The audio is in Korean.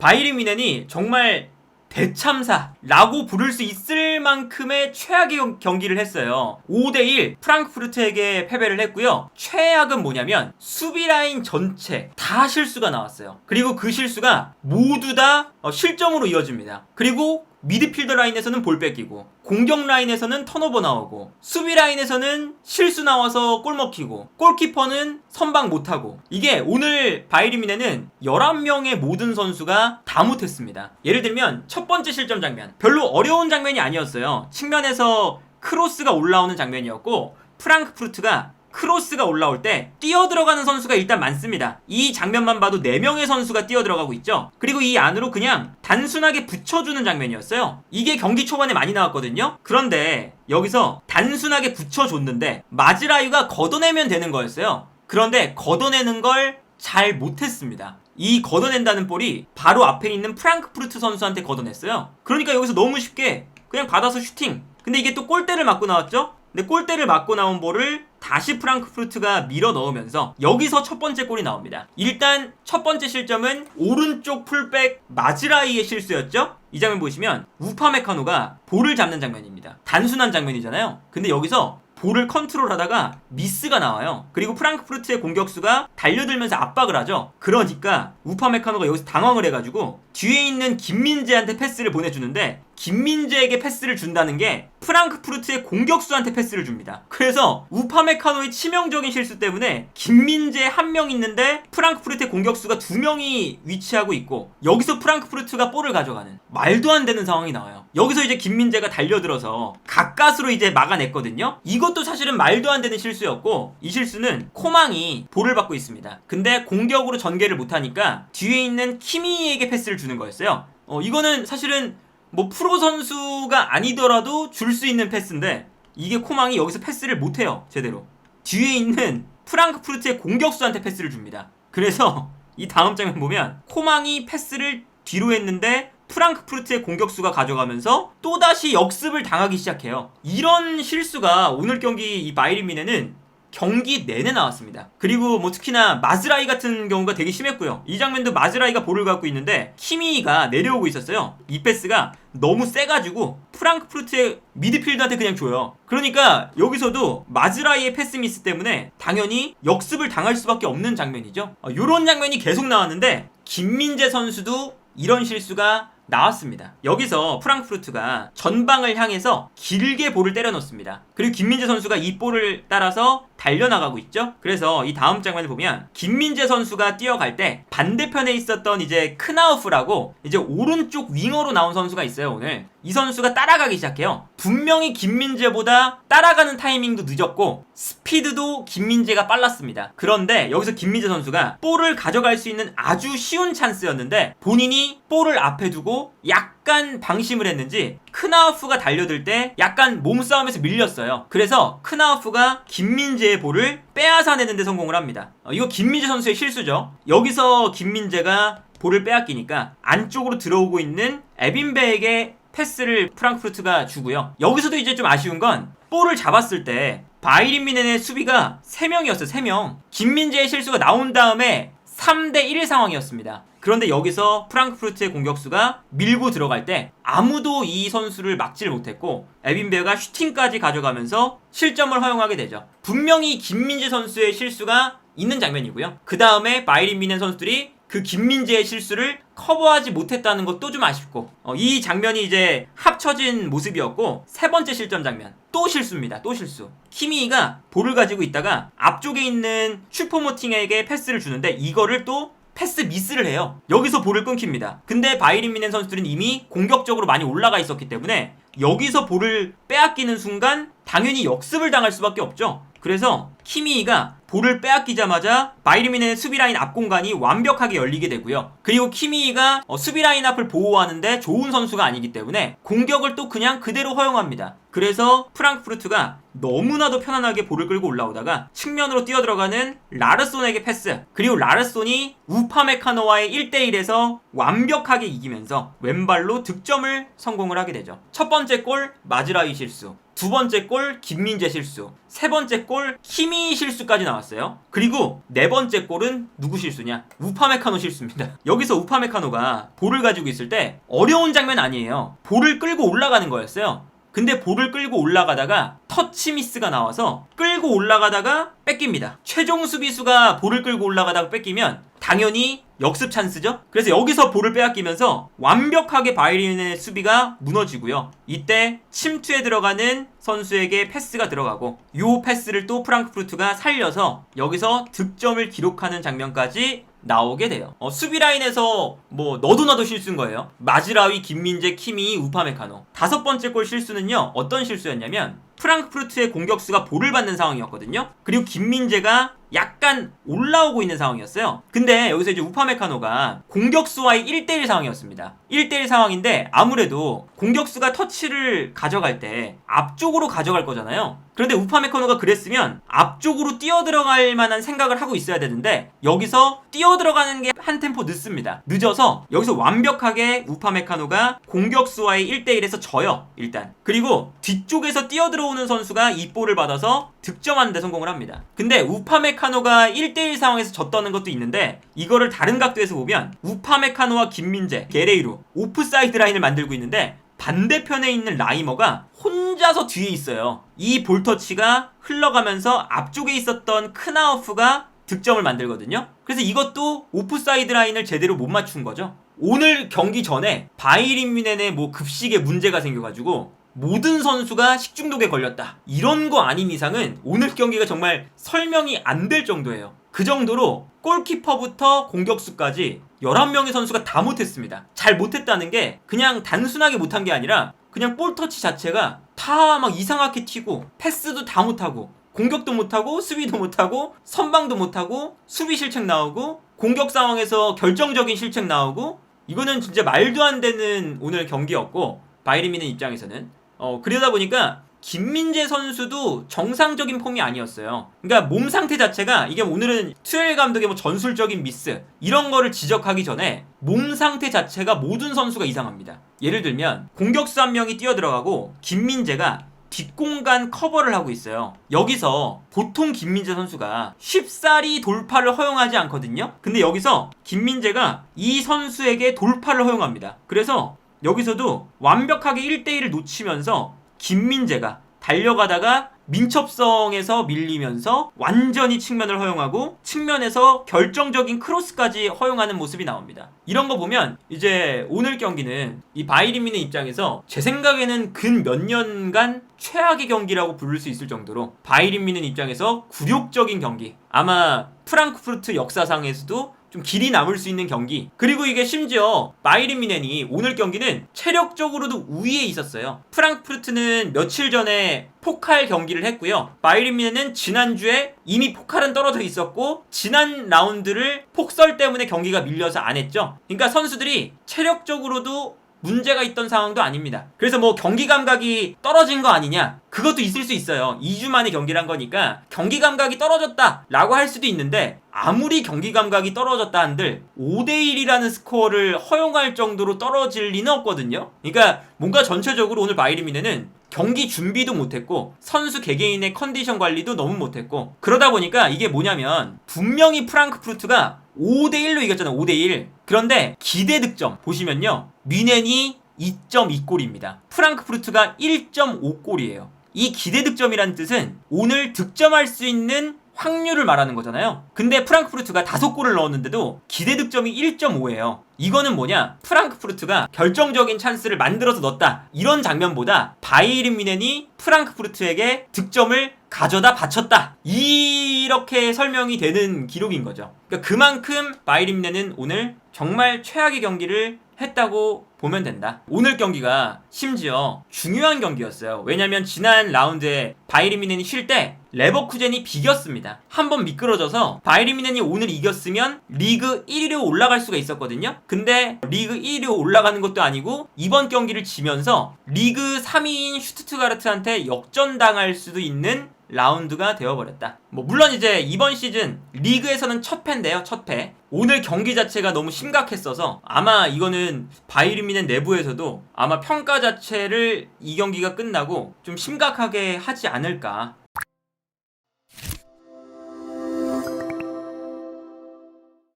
바이에른 뮌헨이 정말 대참사라고 부를 수 있을 만큼의 최악의 경기를 했어요. 5대1 프랑크푸르트에게 패배를 했고요. 최악은 뭐냐면 수비 라인 전체 다 실수가 나왔어요. 그리고 그 실수가 모두 다 실점으로 이어집니다. 그리고 미드필더 라인에서는 볼 뺏기고, 공격 라인에서는 턴오버 나오고, 수비 라인에서는 실수 나와서 골 먹히고, 골키퍼는 선방 못하고. 이게 오늘 바이에른 뮌헨은 11명의 모든 선수가 다 못했습니다. 예를 들면 첫 번째 실점 장면, 별로 어려운 장면이 아니었어요. 측면에서 크로스가 올라오는 장면이었고, 프랑크푸르트가 크로스가 올라올 때 뛰어들어가는 선수가 일단 많습니다. 이 장면만 봐도 4명의 선수가 뛰어들어가고 있죠. 그리고 이 안으로 그냥 단순하게 붙여주는 장면이었어요. 이게 경기 초반에 많이 나왔거든요. 그런데 여기서 단순하게 붙여줬는데 마즈라유가 걷어내면 되는 거였어요. 그런데 걷어내는 걸 잘 못했습니다. 이 걷어낸다는 볼이 바로 앞에 있는 프랑크푸르트 선수한테 걷어냈어요. 그러니까 여기서 너무 쉽게 그냥 받아서 슈팅. 근데 이게 또 골대를 맞고 나왔죠. 근데 골대를 맞고 나온 볼을 다시 프랑크푸르트가 밀어 넣으면서 여기서 첫 번째 골이 나옵니다. 일단 첫 번째 실점은 오른쪽 풀백 마즈라이의 실수였죠. 이 장면 보시면 우파메카노가 볼을 잡는 장면입니다. 단순한 장면이잖아요. 근데 여기서 볼을 컨트롤하다가 미스가 나와요. 그리고 프랑크푸르트의 공격수가 달려들면서 압박을 하죠. 그러니까 우파메카노가 여기서 당황을 해가지고 뒤에 있는 김민재한테 패스를 보내주는데, 김민재에게 패스를 준다는 게 프랑크푸르트의 공격수한테 패스를 줍니다. 그래서 우파메카노의 치명적인 실수 때문에 김민재 한 명 있는데 프랑크푸르트의 공격수가 2명이 위치하고 있고, 여기서 프랑크푸르트가 볼을 가져가는 말도 안 되는 상황이 나와요. 여기서 이제 김민재가 달려들어서 가까스로 이제 막아냈거든요. 이것도 사실은 말도 안 되는 실수였고, 이 실수는 코망이 볼을 받고 있습니다. 근데 공격으로 전개를 못하니까 뒤에 있는 키미에게 패스를 주는 거였어요. 이거는 사실은 뭐 프로 선수가 아니더라도 줄 수 있는 패스인데, 이게 코망이 여기서 패스를 못해요. 제대로 뒤에 있는 프랑크푸르트의 공격수한테 패스를 줍니다. 그래서 이 다음 장면 보면 코망이 패스를 뒤로 했는데 프랑크푸르트의 공격수가 가져가면서 또다시 역습을 당하기 시작해요. 이런 실수가 오늘 경기 이 바이에른 뮌헨은 경기 내내 나왔습니다. 그리고 뭐 특히나 마즈라이 같은 경우가 되게 심했고요. 이 장면도 마즈라이가 볼을 갖고 있는데 키미가 내려오고 있었어요. 이 패스가 너무 세가지고 프랑크푸르트의 미드필더한테 그냥 줘요. 그러니까 여기서도 마즈라이의 패스 미스 때문에 당연히 역습을 당할 수밖에 없는 장면이죠. 이런 장면이 계속 나왔는데 김민재 선수도 이런 실수가 나왔습니다. 여기서 프랑크푸르트가 전방을 향해서 길게 볼을 때려 넣습니다. 그리고 김민재 선수가 이 볼을 따라서 달려나가고 있죠. 그래서 이 다음 장면을 보면 김민재 선수가 뛰어갈 때 반대편에 있었던 이제 크나우프라고 이제 오른쪽 윙어로 나온 선수가 있어요. 오늘 이 선수가 따라가기 시작해요. 분명히 김민재보다 따라가는 타이밍도 늦었고 스피드도 김민재가 빨랐습니다. 그런데 여기서 김민재 선수가 볼을 가져갈 수 있는 아주 쉬운 찬스였는데 본인이 볼을 앞에 두고 약간 방심을 했는지 크나우프가 달려들 때 약간 몸싸움에서 밀렸어요. 그래서 크나우프가 김민재의 볼을 빼앗아내는 데 성공을 합니다. 이거 김민재 선수의 실수죠. 여기서 김민재가 볼을 빼앗기니까 안쪽으로 들어오고 있는 에빈베에게 패스를 프랑크푸르트가 주고요. 여기서도 이제 좀 아쉬운 건 볼을 잡았을 때 바이에른 뮌헨의 수비가 3명이었어요. 3명. 김민재의 실수가 나온 다음에 3대1 상황이었습니다. 그런데 여기서 프랑크푸르트의 공격수가 밀고 들어갈 때 아무도 이 선수를 막지를 못했고 에빈베가 슈팅까지 가져가면서 실점을 허용하게 되죠. 분명히 김민재 선수의 실수가 있는 장면이고요. 그 다음에 바이에른 뮌헨 선수들이 그 김민재의 실수를 커버하지 못했다는 것도 좀 아쉽고, 이 장면이 이제 합쳐진 모습이었고, 세 번째 실점 장면 또 실수입니다. 또 실수. 키미가 볼을 가지고 있다가 앞쪽에 있는 슈퍼모팅에게 패스를 주는데 이거를 또 패스 미스를 해요. 여기서 볼을 끊깁니다. 근데 바이에른 뮌헨 선수들은 이미 공격적으로 많이 올라가 있었기 때문에 여기서 볼을 빼앗기는 순간 당연히 역습을 당할 수밖에 없죠. 그래서 키미가 볼을 빼앗기자마자 바이에른 뮌헨의 수비 라인 앞 공간이 완벽하게 열리게 되고요. 그리고 키미가 수비 라인 앞을 보호하는데 좋은 선수가 아니기 때문에 공격을 또 그냥 그대로 허용합니다. 그래서 프랑크푸르트가 너무나도 편안하게 볼을 끌고 올라오다가 측면으로 뛰어들어가는 라르손에게 패스, 그리고 라르손이 우파메카노와의 1대1에서 완벽하게 이기면서 왼발로 득점을 성공을 하게 되죠. 첫 번째 골 마즈라이 실수, 두 번째 골 김민재 실수, 세 번째 골 키미 실수까지 나왔어요. 그리고 네 번째 골은 누구 실수냐? 우파메카노 실수입니다. 여기서 우파메카노가 볼을 가지고 있을 때 어려운 장면 아니에요. 볼을 끌고 올라가는 거였어요. 근데 볼을 끌고 올라가다가 터치 미스가 나와서 끌고 올라가다가 뺏깁니다. 최종 수비수가 볼을 끌고 올라가다가 뺏기면 당연히 역습 찬스죠. 그래서 여기서 볼을 빼앗기면서 완벽하게 바이에른의 수비가 무너지고요. 이때 침투에 들어가는 선수에게 패스가 들어가고 이 패스를 또 프랑크푸르트가 살려서 여기서 득점을 기록하는 장면까지 나오게 돼요. 수비 라인에서 뭐 너도 나도 실수인 거예요. 마즈라위, 김민재, 키미, 우파메카노. 다섯 번째 골 실수는요. 어떤 실수였냐면 프랑크푸르트의 공격수가 볼을 받는 상황이었거든요. 그리고 김민재가 약간 올라오고 있는 상황이었어요. 근데 여기서 이제 우파메카노가 공격수와의 1대1 상황이었습니다. 1대1 상황인데 아무래도 공격수가 터치를 가져갈 때 앞쪽으로 가져갈 거잖아요. 그런데 우파메카노가 그랬으면 앞쪽으로 뛰어들어갈 만한 생각을 하고 있어야 되는데 여기서 뛰어들어가는 게 한 템포 늦습니다. 늦어서 여기서 완벽하게 우파메카노가 공격수와의 1대1에서 져요. 일단. 그리고 뒤쪽에서 뛰어들어오는 선수가 이 볼을 받아서 득점하는 데 성공을 합니다. 근데 우파메카노가 1대1 상황에서 졌다는 것도 있는데 이거를 다른 각도에서 보면 우파메카노와 김민재, 게레이루 오프사이드 라인을 만들고 있는데 반대편에 있는 라이머가 혼자서 뒤에 있어요. 이 볼터치가 흘러가면서 앞쪽에 있었던 크나우프가 득점을 만들거든요. 그래서 이것도 오프사이드 라인을 제대로 못 맞춘 거죠. 오늘 경기 전에 바이에른 뮌헨의 뭐 급식에 문제가 생겨가지고 모든 선수가 식중독에 걸렸다. 이런 거 아닌 이상은 오늘 경기가 정말 설명이 안 될 정도예요. 그 정도로 골키퍼부터 공격수까지 11명의 선수가 다 못했습니다. 잘 못했다는 게 그냥 단순하게 못한 게 아니라 그냥 볼터치 자체가 다 막 이상하게 튀고 패스도 다 못하고 공격도 못하고 수비도 못하고 선방도 못하고 수비 실책 나오고 공격 상황에서 결정적인 실책 나오고 이거는 진짜 말도 안 되는 오늘 경기였고 바이에른 뮌헨 입장에서는 그러다 보니까 김민재 선수도 정상적인 폼이 아니었어요. 그러니까 몸 상태 자체가 이게 오늘은 투엘 감독의 뭐 전술적인 미스 이런 거를 지적하기 전에 몸 상태 자체가 모든 선수가 이상합니다. 예를 들면 공격수 한 명이 뛰어들어가고 김민재가 뒷공간 커버를 하고 있어요. 여기서 보통 김민재 선수가 쉽사리 돌파를 허용하지 않거든요. 근데 여기서 김민재가 이 선수에게 돌파를 허용합니다. 그래서 여기서도 완벽하게 1대1을 놓치면서 김민재가 달려가다가 민첩성에서 밀리면서 완전히 측면을 허용하고 측면에서 결정적인 크로스까지 허용하는 모습이 나옵니다. 이런 거 보면 이제 오늘 경기는 이 바이에른 뮌헨 입장에서 제 생각에는 근 몇 년간 최악의 경기라고 부를 수 있을 정도로 바이에른 뮌헨 입장에서 굴욕적인 경기, 아마 프랑크푸르트 역사상에서도 좀 길이 남을 수 있는 경기. 그리고 이게 심지어 바이에른 뮌헨이 오늘 경기는 체력적으로도 우위에 있었어요. 프랑크푸르트는 며칠 전에 포칼 경기를 했고요. 바이에른 뮌헨은 지난주에 이미 포칼은 떨어져 있었고 지난 라운드를 폭설 때문에 경기가 밀려서 안 했죠. 그러니까 선수들이 체력적으로도 문제가 있던 상황도 아닙니다. 그래서 뭐 경기 감각이 떨어진 거 아니냐? 그것도 있을 수 있어요. 2주 만에 경기를 한 거니까 경기 감각이 떨어졌다 라고 할 수도 있는데 아무리 경기 감각이 떨어졌다 한들 5대1이라는 스코어를 허용할 정도로 떨어질 리는 없거든요. 그러니까 뭔가 전체적으로 오늘 바이에른 뮌헨은 경기 준비도 못했고 선수 개개인의 컨디션 관리도 너무 못했고 그러다 보니까 이게 뭐냐면 분명히 프랑크푸르트가 5대1로 이겼잖아요. 5대1. 그런데 기대 득점 보시면요. 뮌헨이 2.2골입니다. 프랑크푸르트가 1.5골이에요. 이 기대 득점이라는 뜻은 오늘 득점할 수 있는 확률을 말하는 거잖아요. 근데 프랑크푸르트가 5골을 넣었는데도 기대 득점이 1.5예요. 이거는 뭐냐? 프랑크푸르트가 결정적인 찬스를 만들어서 넣었다. 이런 장면보다 바이에른 뮌헨이 프랑크푸르트에게 득점을 가져다 바쳤다. 이렇게 설명이 되는 기록인 거죠. 그러니까 그만큼 바이에른 뮌헨은 오늘 정말 최악의 경기를 했다고 보면 된다. 오늘 경기가 심지어 중요한 경기였어요. 왜냐면 지난 라운드에 바이에른 뮌헨이 쉴 때 레버쿠젠이 비겼습니다. 한번 미끄러져서 바이에른 뮌헨이 오늘 이겼으면 리그 1위로 올라갈 수가 있었거든요. 근데 리그 1위로 올라가는 것도 아니고 이번 경기를 지면서 리그 3위인 슈투트가르트한테 역전당할 수도 있는 라운드가 되어버렸다. 뭐 물론 이제 이번 시즌 리그에서는 첫 패인데요. 첫 패. 오늘 경기 자체가 너무 심각했어서 아마 이거는 바이에른 뮌헨 내부에서도 아마 평가 자체를 이 경기가 끝나고 좀 심각하게 하지 않을까